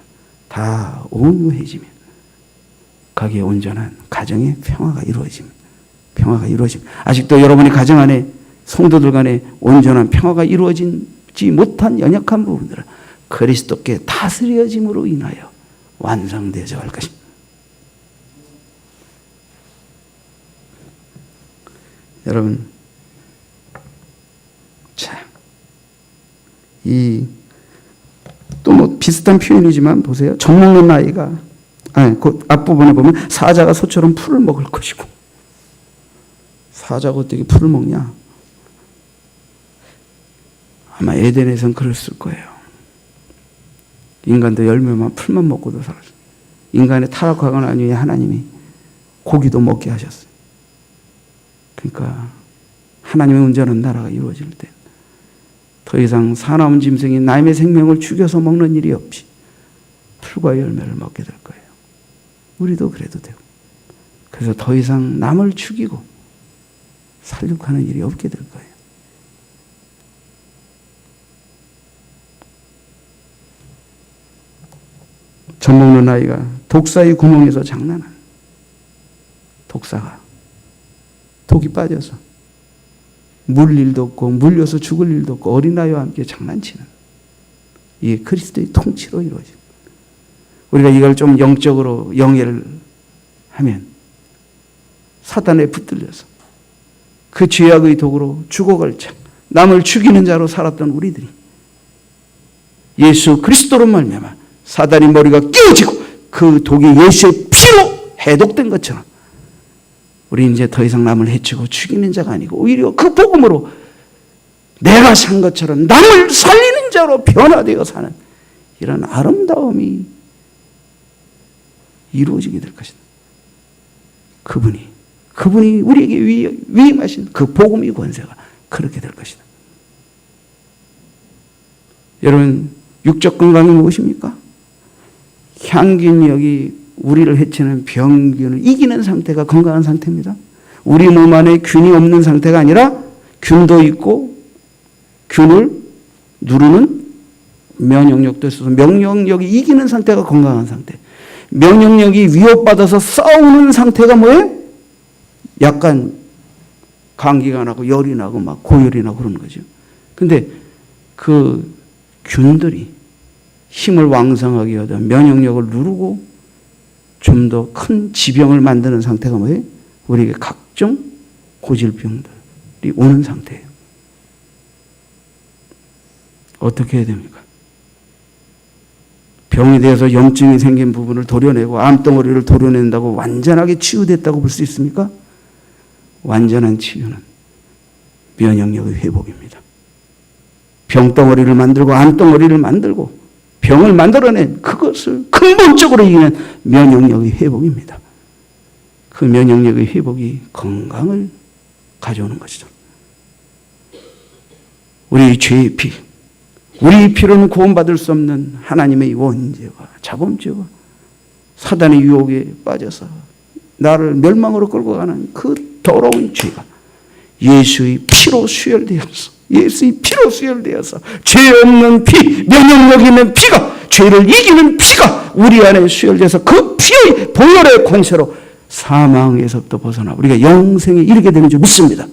다 온유해지면 거기에 온전한 가정의 평화가 이루어집니다. 평화가 이루어집니다. 아직도 여러분의 가정 안에 성도들 간에 온전한 평화가 이루어지지 못한 연약한 부분들은 그리스도께 다스려짐으로 인하여 완성되어져 갈 것입니다. 여러분, 자, 또 뭐 비슷한 표현이지만 보세요. 젖 먹는 아이가, 그 앞부분에 보면 사자가 소처럼 풀을 먹을 것이고, 사자가 어떻게 풀을 먹냐? 아마 에덴에선 그랬을 거예요. 인간도 열매만 풀만 먹고도 살았어요. 인간의 타락하고 난 후에 하나님이 고기도 먹게 하셨어요. 그러니까 하나님의 온전한 나라가 이루어질 때 더 이상 사나운 짐승이 남의 생명을 죽여서 먹는 일이 없이 풀과 열매를 먹게 될 거예요. 우리도 그래도 되고. 그래서 더 이상 남을 죽이고 살육하는 일이 없게 될 거예요. 젖 먹는 아이가 독사의 구멍에서 장난하는, 독사가 독이 빠져서 물 일도 없고 물려서 죽을 일도 없고 어린아이와 함께 장난치는, 이게 그리스도의 통치로 이루어집니다. 우리가 이걸 좀 영적으로 영예를 하면 사단에 붙들려서 그 죄악의 도구로 죽어갈자 남을 죽이는 자로 살았던 우리들이 예수 그리스도로 말미암아 사단의 머리가 깨어지고 그 독이 예수의 피로 해독된 것처럼 우리 이제 더 이상 남을 해치고 죽이는 자가 아니고 오히려 그 복음으로 내가 산 것처럼 남을 살리는 자로 변화되어 사는 이런 아름다움이 이루어지게 될 것이다. 그분이 우리에게 위임하신 그 복음의 권세가 그렇게 될 것이다. 여러분, 육적 건강이 무엇입니까? 향균력이 우리를 해치는 병균을 이기는 상태가 건강한 상태입니다. 우리 몸 안에 균이 없는 상태가 아니라 균도 있고 균을 누르는 면역력도 있어서 면역력이 이기는 상태가 건강한 상태. 면역력이 위협받아서 싸우는 상태가 뭐예요? 약간 감기가 나고 열이 나고 막 고열이 나고 그러는 거죠. 근데 그 균들이 힘을 왕성하게 하다 면역력을 누르고 좀 더 큰 지병을 만드는 상태가 뭐예요? 우리에게 각종 고질병들이 오는 상태예요. 어떻게 해야 됩니까? 병이 되어서 염증이 생긴 부분을 도려내고 암덩어리를 도려낸다고 완전하게 치유됐다고 볼 수 있습니까? 완전한 치유는 면역력의 회복입니다. 병덩어리를 만들고 암덩어리를 만들고 병을 만들어낸 그것을 근본적으로 이기는 면역력의 회복입니다. 그 면역력의 회복이 건강을 가져오는 것이죠. 우리 죄의 피, 우리 피로는 구원받을 수 없는 하나님의 원죄와 자범죄와 사단의 유혹에 빠져서 나를 멸망으로 끌고 가는 그 더러운 죄가 예수의 피로 수혈되어서 죄 없는 피, 면역력 있는 피가, 죄를 이기는 피가 우리 안에 수혈돼서 그 피의 보혈의 권세로 사망에서부터 벗어나 우리가 영생에 이르게 되는 줄 믿습니다.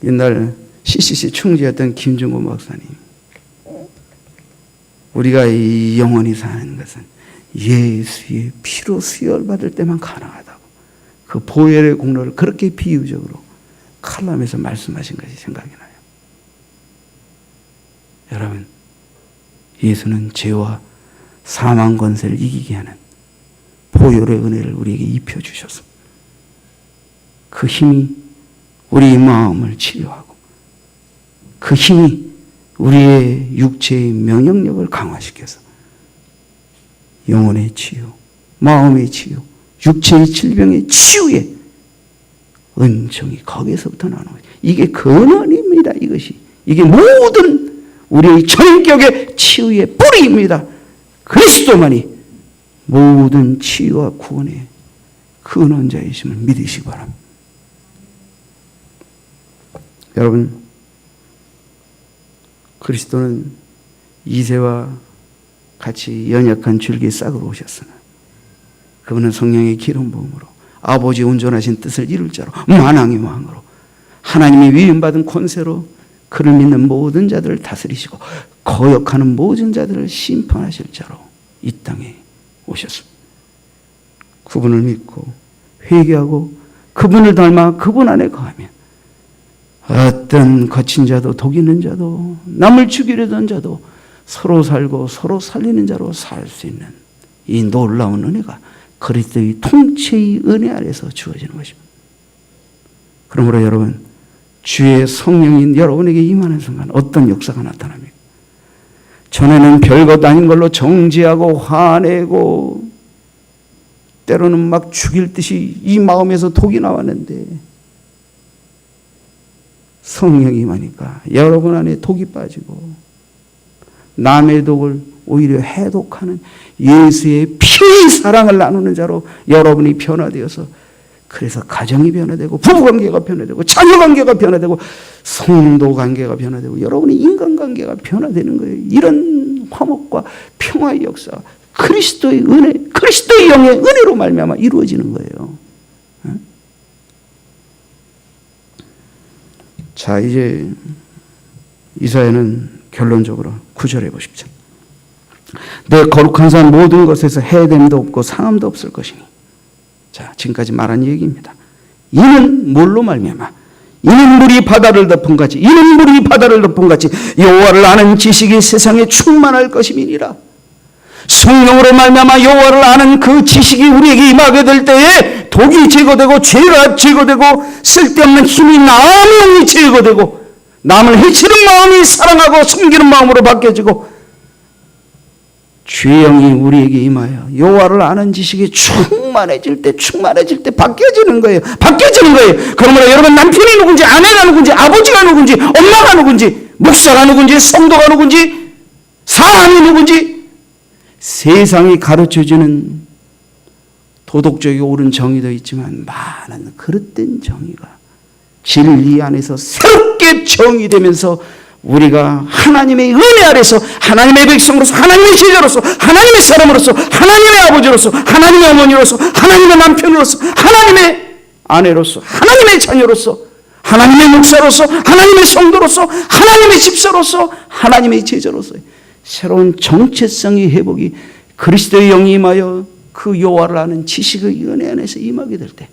옛날 CCC 총재였던 김중구 목사님, 우리가 이 영원히 사는 것은 예수의 피로 수혈받을 때만 가능하다고, 그 보혈의 공로를 그렇게 비유적으로 칼럼에서 말씀하신 것이 생각이 나요. 여러분, 예수는 죄와 사망 권세를 이기게 하는 보혈의 은혜를 우리에게 입혀주셨습니다. 그 힘이 우리 마음을 치료하고 그 힘이 우리의 육체의 면역력을 강화시켜서 영혼의 치유, 마음의 치유, 육체의 질병의 치유에 은총이 거기에서부터 나오는 거예요. 이게 근원입니다. 이게 모든 우리의 전격의 치유의 뿌리입니다. 그리스도만이 모든 치유와 구원의 근원자이심을 믿으시기 바랍니다. 여러분, 그리스도는 이새와 같이 연약한 줄기 싹으로 오셨으나 그분은 성령의 기름 부음으로 아버지 온전하신 뜻을 이룰 자로 만왕의 왕으로 하나님이 위임받은 권세로 그를 믿는 모든 자들을 다스리시고 거역하는 모든 자들을 심판하실 자로 이 땅에 오셨습니다. 그분을 믿고 회개하고 그분을 닮아 그분 안에 거하면 어떤 거친 자도 독 있는 자도 남을 죽이려던 자도 서로 살고 서로 살리는 자로 살 수 있는 이 놀라운 은혜가 그리스도의 통치의 은혜 아래서 주어지는 것입니다. 그러므로 여러분, 주의 성령이 여러분에게 임하는 순간 어떤 역사가 나타납니까? 전에는 별것 아닌 걸로 정죄하고 화내고 때로는 막 죽일 듯이 이 마음에서 독이 나왔는데 성령이 임하니까 여러분 안에 독이 빠지고 남의 독을 오히려 해독하는 예수의 피의 사랑을 나누는 자로 여러분이 변화되어서 그래서 가정이 변화되고 부부관계가 변화되고 자녀관계가 변화되고 성도관계가 변화되고 여러분의 인간관계가 변화되는 거예요. 이런 화목과 평화의 역사, 그리스도의 은혜, 그리스도의 영의 은혜로 말미암아 이루어지는 거예요. 자, 이제 이사야는 결론적으로 9절에 보십시오. 내 거룩한 산 모든 것에서 해됨도 없고 상함도 없을 것이니. 자, 지금까지 말한 얘기입니다. 이는 뭘로 말미암아? 이는 물이 바다를 덮은 같이, 이는 물이 바다를 덮은 같이 여호와를 아는 지식이 세상에 충만할 것임이니라. 성령으로 말미암아 여호와를 아는 그 지식이 우리에게 임하게 될 때에 독이 제거되고 죄가 제거되고 쓸데없는 힘이 남이 제거되고 남을 해치는 마음이 사랑하고 섬기는 마음으로 바뀌어지고 죄영이 우리에게 임하여 여호와를 아는 지식이 충만해질 때 바뀌어지는 거예요. 바뀌어지는 거예요. 그러므로 여러분 남편이 누군지 아내가 누군지 아버지가 누군지 엄마가 누군지 목사가 누군지 성도가 누군지 사람이 누군지 세상이 가르쳐주는 도덕적이고 옳은 정의도 있지만 많은 그릇된 정의가 진리 안에서 새롭게 정의되면서 우리가 하나님의 은혜 아래서 하나님의 백성으로서 하나님의 제자로서 하나님의 사람으로서 하나님의 아버지로서 하나님의 어머니로서 하나님의 남편으로서 하나님의 아내로서 하나님의 자녀로서 하나님의 목사로서 하나님의 성도로서 하나님의 집사로서 하나님의 제자로서 새로운 정체성의 회복이 그리스도의 영이 임하여 그 여호와를 아는 지식의 은혜 안에서 임하게 될 때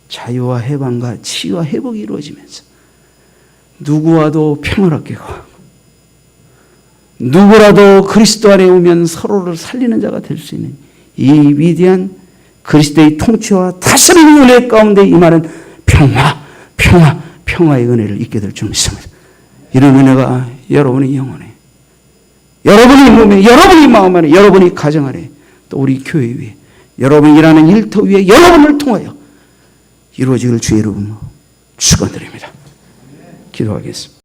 자유와 해방과 치유와 회복이 이루어지면서 누구와도 평화롭게 가고 누구라도 그리스도 안에 오면 서로를 살리는 자가 될 수 있는 이 위대한 그리스도의 통치와 다스리는 은혜 가운데 임하는 평화의 은혜를 잊게 될 줄 믿습니다. 이런 은혜가 여러분의 영혼에, 여러분의 몸에, 여러분의 마음 안에, 여러분의 가정 안에, 또 우리 교회 위에, 여러분이 일하는 일터 위에 여러분을 통하여 이루어지길 주의 이름으로 축원드립니다. 기도하겠습니다.